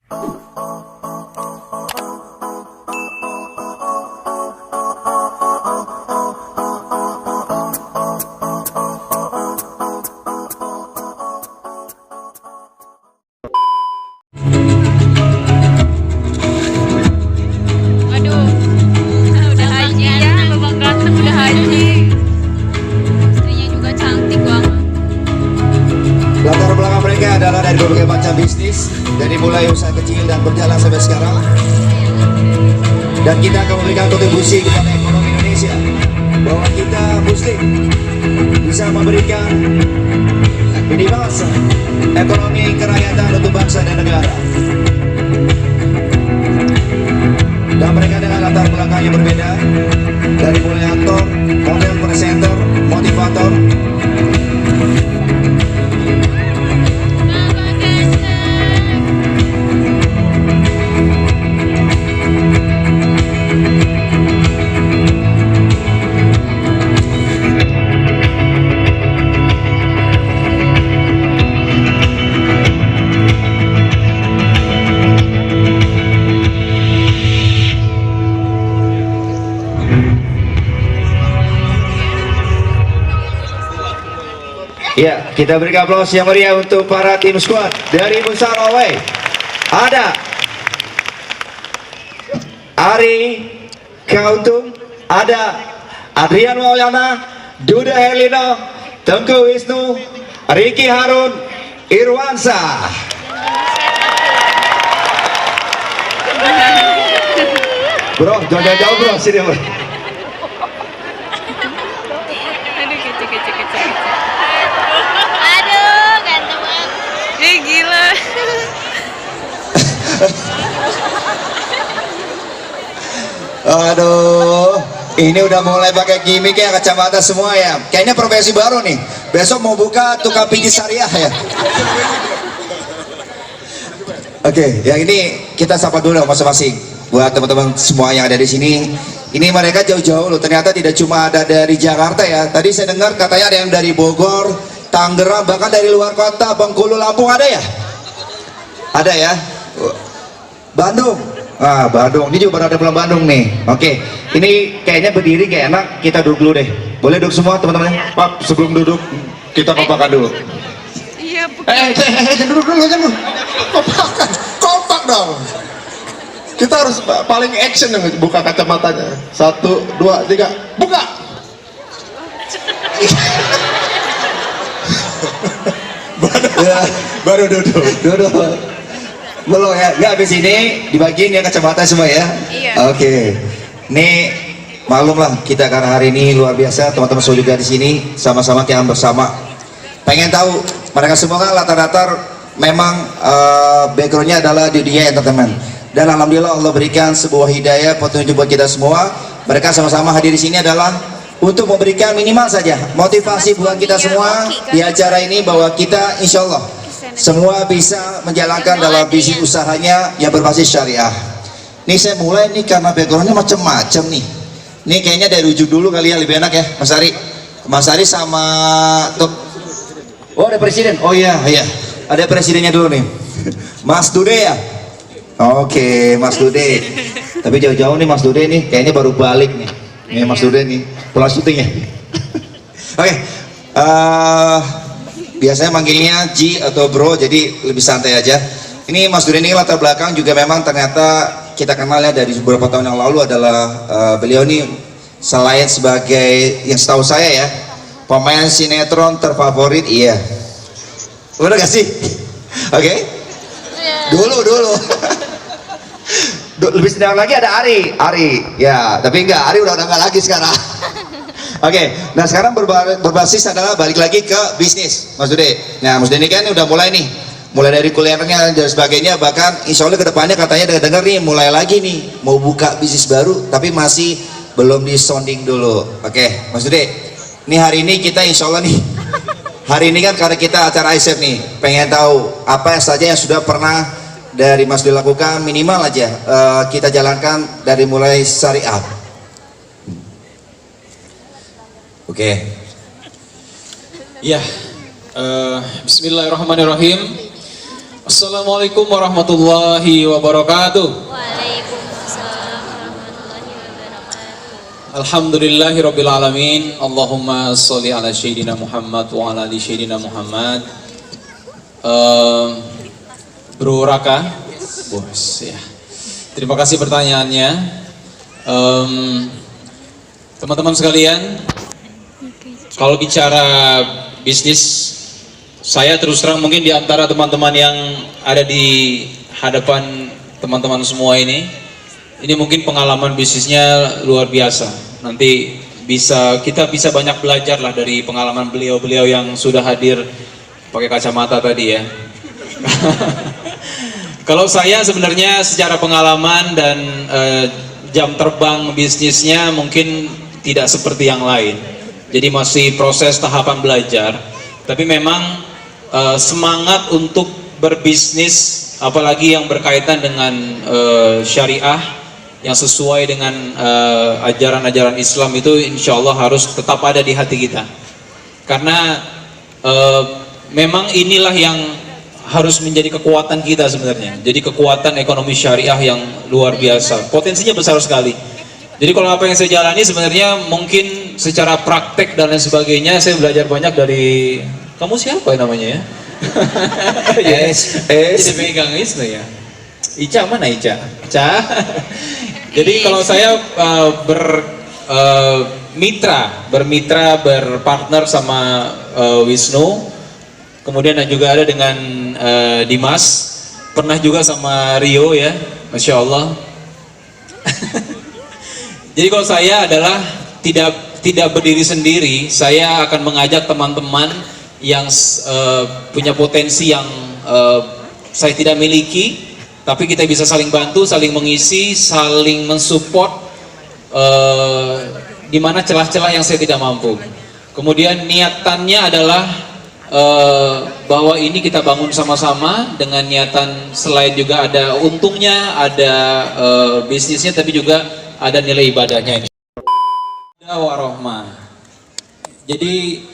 Latar belakang mereka adalah dari berbagai macam bisnis, dari mulai usaha kecil dan berjalan sampai sekarang. Dan kita akan memberikan kontribusi kepada ekonomi Indonesia, bahwa kita Muslim bisa memberikan minimal ekonomi kerakyatan untuk bangsa dan negara. Dan mereka dengan latar belakang yang berbeda, dari mulai aktor, model, presenter, motivator. Ya, kita berikan aplaus yang meriah untuk para tim squad dari Musara Away. Ada Ari Kautum, ada Adrian Maulana, Duda Herlino, Tengku Wisnu, Riki Harun, Irwansa. Bro, jangan jauh bro, sini bro. Gila. Aduh, ini udah mulai pakai gimmick ya, kacamata semua ya. Kayaknya profesi baru nih. Besok mau buka tukang pijit syariah ya. Oke, yang ini kita sapa dulu masing-masing. Buat teman-teman semua yang ada di sini. Ini mereka jauh-jauh loh. Ternyata tidak cuma ada dari Jakarta ya. Tadi saya dengar katanya ada yang dari Bogor, Tangerang, bahkan dari luar kota, Bengkulu, Lampung ada ya? Ada ya? Bandung. Ah, Bandung. Ini juga baru ada pulang Bandung nih. Oke. Ini kayaknya berdiri kayak enak. Kita duduk dulu deh. Boleh duduk semua teman-teman? Pak, sebelum duduk kita kompakan dulu. Iya, Duduk dulu aja lu. Kompakan, kompak dong. Kita harus paling action yang buka kacamatanya. 1, 2, 3, buka. Baru duduk. Belum ya? Nggak, habis ini dibagiin ya kacamata semua ya? Iya. Oke. Ini maklum lah kita karena hari ini luar biasa, teman-teman semua juga di sini sama-sama kita bersama. Pengen tahu mereka semua kan latar-latar memang backgroundnya adalah di dunia entertainment. Dan alhamdulillah Allah berikan sebuah hidayah petunjuk buat kita semua. Mereka sama-sama hadir di sini adalah untuk memberikan minimal saja motivasi buat kita semua di acara ini, bahwa kita insya Allah semua bisa menjalankan dalam bisnis usahanya yang berbasis syariah. Ini saya mulai nih karena backgroundnya macam-macam nih. Ini kayaknya dari ujung dulu kali ya, lebih enak ya Mas Ari. Mas Ari sama oh ada presiden. Oh iya iya, ada presidennya dulu nih. Mas Dude ya. Oke, Mas Dude. Tapi jauh-jauh nih Mas Dude nih, kayaknya baru balik nih. Nih Mas Dude nih, pulang syuting ya. Oke, biasanya manggilnya Ji atau Bro, jadi lebih santai aja. Ini Mas Dude ini latar belakang juga memang ternyata kita kenalnya dari beberapa tahun yang lalu adalah beliau ini selain sebagai yang setahu saya ya pemain sinetron terfavorit, iya. Udah gak sih? Oke. Dulu. Lebih sedang lagi ada Ari ya, tapi enggak, Ari udah enggak lagi sekarang. Oke, nah sekarang berbasis adalah balik lagi ke bisnis Mas Dude. Nah Mas Dude ini kan udah mulai nih, mulai dari kulinernya dan sebagainya, bahkan insya Allah kedepannya katanya dengar nih mulai lagi nih mau buka bisnis baru, tapi masih belum di sounding dulu. Oke Mas Dude, ini hari ini kita insya Allah nih hari ini kan karena kita acara ISEF nih, pengen tahu apa yang saja yang sudah pernah dari Mas Dude lakukan, minimal aja kita jalankan dari mulai syariah. Oke. Ya, Bismillahirrahmanirrahim. Assalamualaikum warahmatullahi wabarakatuh. Waalaikumsalam warahmatullahi wabarakatuh. Alhamdulillahirabbil alamin. Allahumma sholli ala sayyidina Muhammad wa ala ali sayyidina Muhammad. Bro Raka, bos ya. Terima kasih pertanyaannya. Teman-teman sekalian, kalau bicara bisnis, saya terus terang mungkin di antara teman-teman yang ada di hadapan teman-teman semua ini mungkin pengalaman bisnisnya luar biasa. Nanti kita bisa banyak belajar lah dari pengalaman beliau-beliau yang sudah hadir pakai kacamata tadi ya. Kalau saya sebenarnya secara pengalaman dan jam terbang bisnisnya mungkin tidak seperti yang lain. Jadi masih proses tahapan belajar. Tapi memang semangat untuk berbisnis, apalagi yang berkaitan dengan syariah yang sesuai dengan ajaran-ajaran Islam itu insya Allah harus tetap ada di hati kita. Karena memang inilah yang harus menjadi kekuatan kita sebenarnya. Jadi kekuatan ekonomi syariah yang luar biasa, potensinya besar sekali. Jadi kalau apa yang saya jalani sebenarnya mungkin secara praktek dan lain sebagainya saya belajar banyak dari kamu siapa namanya ya? Jadi pegang itu ya. Ica mana Ica? Ica. Jadi kalau saya berpartner sama Wisnu, kemudian juga ada dengan Dimas, pernah juga sama Rio ya, Masya Allah. Jadi kalau saya adalah tidak berdiri sendiri, saya akan mengajak teman-teman yang punya potensi yang saya tidak miliki, tapi kita bisa saling bantu, saling mengisi, saling mensupport di mana celah-celah yang saya tidak mampu. Kemudian niatannya adalah bahwa ini kita bangun sama-sama dengan niatan selain juga ada untungnya, ada bisnisnya, tapi juga ada nilai ibadahnya. Warohmah. Jadi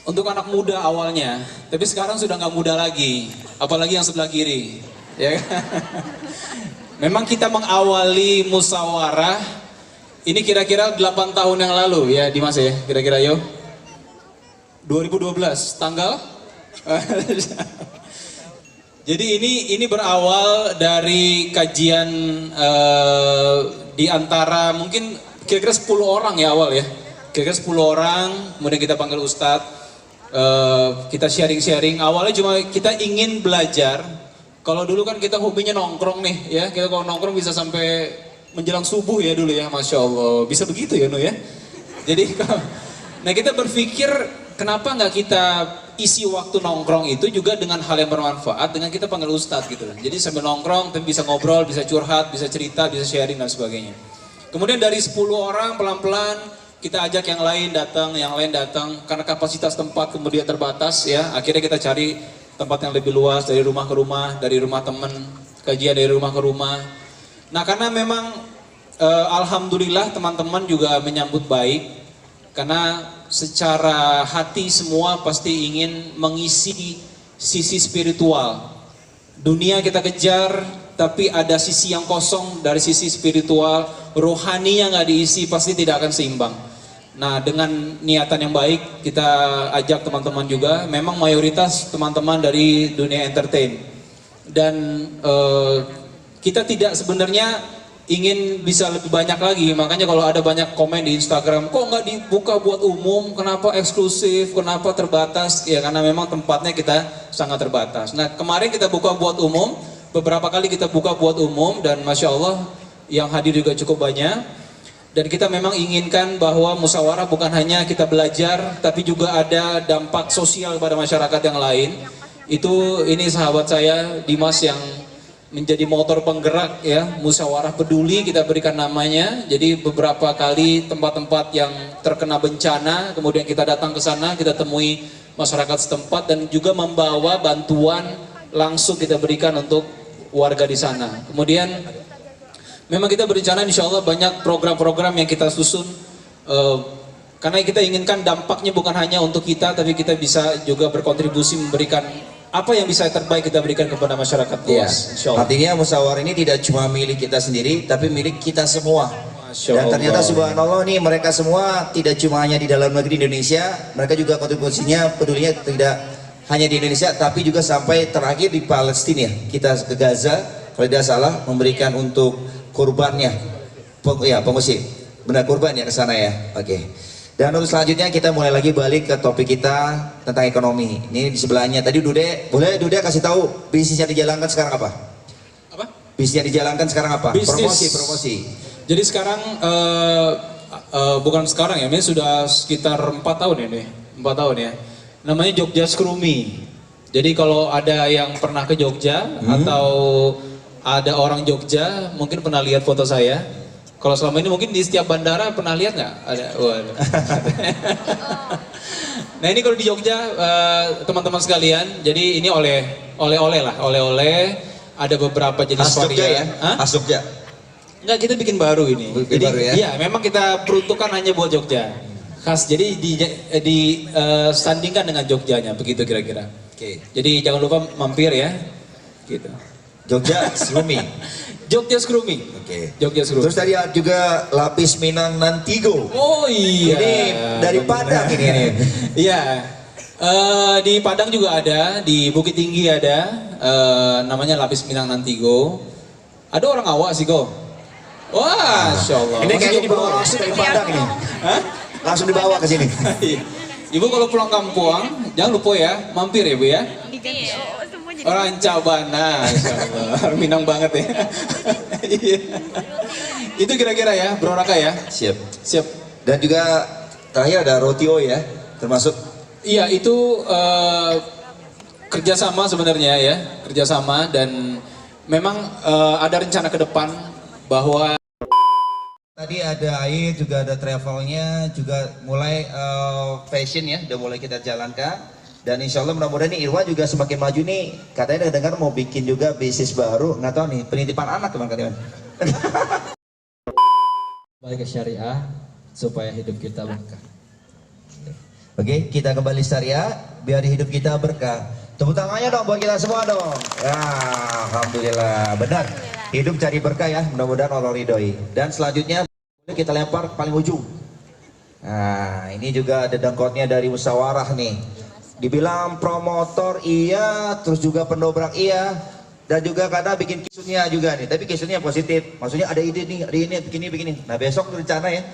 untuk anak muda awalnya, tapi sekarang sudah nggak muda lagi, apalagi yang sebelah kiri. Ya kan? Memang kita mengawali musyawarah ini kira-kira 8 tahun yang lalu ya Dimas ya, kira-kira yo 2012 tanggal. Jadi ini berawal dari kajian di antara mungkin kira-kira 10 orang ya awal ya. Kira-kira 10 orang, kemudian kita panggil Ustadz, kita sharing-sharing. Awalnya cuma kita ingin belajar. Kalau dulu kan kita hobinya nongkrong nih ya, kita kalau nongkrong bisa sampai menjelang subuh ya dulu ya, Masya Allah. Bisa begitu ya Nu ya. Jadi nah kita berpikir kenapa nggak kita isi waktu nongkrong itu juga dengan hal yang bermanfaat, dengan kita panggil Ustadz gitu. Jadi sambil nongkrong tapi bisa ngobrol, bisa curhat, bisa cerita, bisa sharing dan sebagainya. Kemudian dari 10 orang pelan-pelan kita ajak yang lain datang, karena kapasitas tempat kemudian terbatas ya. Akhirnya kita cari tempat yang lebih luas, dari rumah ke rumah, dari rumah teman, kajian dari rumah ke rumah. Nah karena memang alhamdulillah teman-teman juga menyambut baik, karena secara hati semua pasti ingin mengisi sisi spiritual. Dunia kita kejar, tapi ada sisi yang kosong dari sisi spiritual, rohaninya nggak diisi pasti tidak akan seimbang. Nah dengan niatan yang baik kita ajak teman-teman juga, memang mayoritas teman-teman dari dunia entertain. Dan kita tidak sebenarnya ingin bisa lebih banyak lagi, makanya kalau ada banyak komen di Instagram, kok nggak dibuka buat umum, kenapa eksklusif, kenapa terbatas, ya karena memang tempatnya kita sangat terbatas. Nah kemarin kita buka buat umum, beberapa kali kita buka buat umum dan Masya Allah yang hadir juga cukup banyak. Dan kita memang inginkan bahwa musyawarah bukan hanya kita belajar, tapi juga ada dampak sosial pada masyarakat yang lain. Ini sahabat saya Dimas yang menjadi motor penggerak ya, musyawarah peduli kita berikan namanya. Jadi beberapa kali tempat-tempat yang terkena bencana, kemudian kita datang ke sana, kita temui masyarakat setempat dan juga membawa bantuan langsung kita berikan untuk warga di sana. Kemudian memang kita berencana insya Allah banyak program-program yang kita susun, karena kita inginkan dampaknya bukan hanya untuk kita, tapi kita bisa juga berkontribusi memberikan apa yang bisa terbaik kita berikan kepada masyarakat Iya. luas. Insya Allah. Artinya musyawarah ini tidak cuma milik kita sendiri, tapi milik kita semua. Masya Dan ternyata Allah. subhanallah nih mereka semua tidak cuma hanya di dalam negeri Indonesia, mereka juga kontribusinya pedulinya tidak hanya di Indonesia, tapi juga sampai terakhir di Palestina. Kita ke Gaza, kalau tidak salah memberikan untuk kurbannya, pengungsi, benar kurban ya ke sana ya. Oke. Dan untuk selanjutnya kita mulai lagi balik ke topik kita tentang ekonomi. Ini di sebelahnya tadi Dude, boleh Dude kasih tahu bisnis yang dijalankan sekarang apa? Apa? Bisnis yang dijalankan sekarang apa? Bisnis. Promosi. Jadi sekarang bukan sekarang ya, ini sudah sekitar 4 tahun ini, 4 tahun ya. Namanya Jogja Skrumi. Jadi kalau ada yang pernah ke Jogja atau ada orang Jogja, mungkin pernah lihat foto saya. Kalau selama ini mungkin di setiap bandara pernah lihat nggak? Ada. Waduh. Nah ini kalau di Jogja teman-teman sekalian, jadi ini oleh-oleh lah, oleh-oleh. Ada beberapa jenis Khas Jogja ya? varian. Hah? Khas Jogja. Enggak, kita bikin baru ini. Bikin Jadi baru ya? iya, memang kita peruntukkan hanya buat Jogja. Khas, jadi disandingkan dengan Jogjanya, begitu kira-kira. Oke. Jadi jangan lupa mampir ya. Gitu. Jogja Skrumi. Jogja Skrumi. Oke. Jogja Skrumi. Terus tadi ada juga lapis Minang Nantigo. Oh iya. Ini dari Padang ini. Iya. Di Padang juga ada, di Bukit Tinggi ada, namanya lapis Minang Nantigo. Ada orang awak sih kok. Wah, Masya Allah. Ini kayaknya Maksudnya dibawa langsung dari Padang ini. Hah? Langsung dibawa ke sini. Ibu kalau pulang kampung, jangan lupa ya, mampir ya Bu ya. Orang Cabana, Masya Allah. Minang banget ya. Iya. Itu kira-kira ya, Bro Raka ya. Siap. Siap. Dan juga terakhir ada Rotio ya, termasuk Iya, itu kerjasama sebenarnya ya, kerjasama dan memang ada rencana ke depan bahwa tadi ada air, juga ada travelnya, juga mulai fashion ya, udah mulai kita jalankan. Dan insya Allah mudah-mudahan nih Irwan juga semakin maju nih. Katanya dengar mau bikin juga bisnis baru, nggak tahu nih penitipan anak teman kalian. Balik ke syariah supaya hidup kita berkah. Oke, kita kembali syariah biar hidup kita berkah. Tepuk tangannya dong buat kita semua dong. Ya, alhamdulillah. Benar. Hidup cari berkah ya, mudah-mudahan Allah ridhoi. Dan selanjutnya kita lempar paling ujung. Nah, ini juga ada dangkotnya dari musyawarah nih. Dibilang promotor iya, terus juga pendobrak iya, dan juga kadang bikin kisutnya juga nih. Tapi kisutnya positif, maksudnya ada ide nih, ada ini begini. Nah besok rencana ya